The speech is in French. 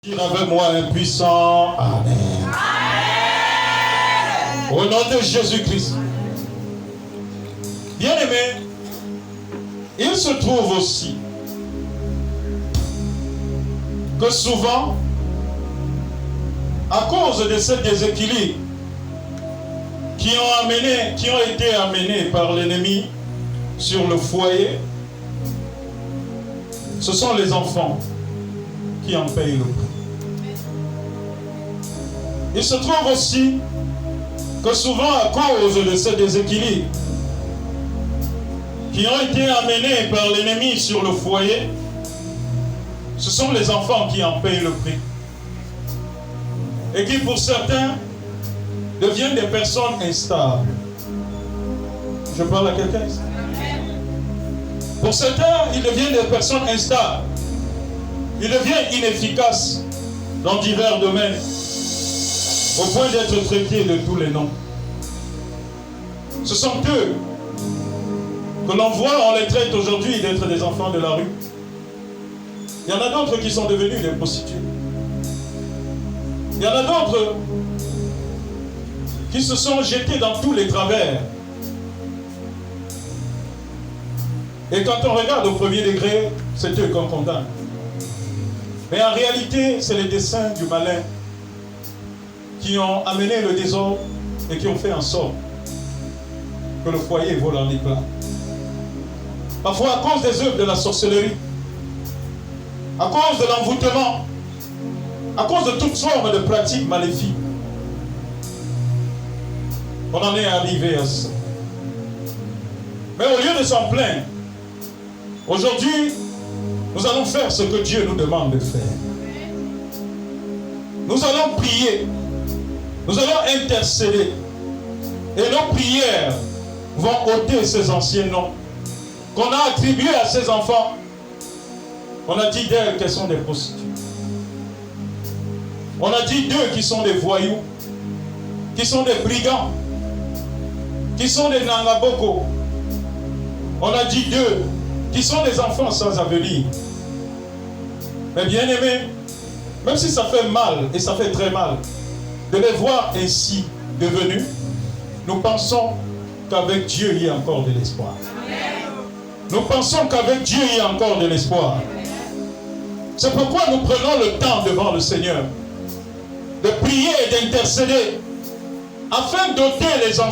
Dire avec moi un puissant Amen. Amen. Au nom de Jésus-Christ. Bien-aimés, il se trouve aussi que souvent, à cause de ce déséquilibre qui ont été amenés par l'ennemi sur le foyer, ce sont les enfants qui en payent le prix. Il se trouve aussi que souvent, à cause de ce déséquilibre qui ont été amenés par l'ennemi sur le foyer, ce sont les enfants qui en payent le prix. Et qui, pour certains, deviennent des personnes instables. Je parle à quelqu'un ici. Pour certains, ils deviennent des personnes instables. Ils deviennent inefficaces dans divers domaines, au point d'être traités de tous les noms. Ce sont eux que l'on voit, on les traite aujourd'hui d'être des enfants de la rue. Il y en a d'autres qui sont devenus des prostituées. Il y en a d'autres qui se sont jetés dans tous les travers. Et quand on regarde au premier degré, c'est eux qu'on condamne. Mais en réalité, c'est les desseins du malin qui ont amené le désordre et qui ont fait en sorte que le foyer vole en éclats. Parfois à cause des œuvres de la sorcellerie, à cause de l'envoûtement, à cause de toutes formes de pratiques maléfiques, on en est arrivé à ça. Mais au lieu de s'en plaindre, aujourd'hui, nous allons faire ce que Dieu nous demande de faire. Nous allons prier. Nous allons intercéder. Et nos prières vont ôter ces anciens noms qu'on a attribués à ces enfants. On a dit d'elles qu'elles sont des prostituées. On a dit d'eux qui sont des voyous, qui sont des brigands, qui sont des nangaboko. On a dit d'eux qui sont des enfants sans avenir. Mais bien aimés, même si ça fait mal, et ça fait très mal, de les voir ainsi devenus, nous pensons qu'avec Dieu, il y a encore de l'espoir. Nous pensons qu'avec Dieu, il y a encore de l'espoir. C'est pourquoi nous prenons le temps devant le Seigneur de prier et d'intercéder afin d'ôter les anciens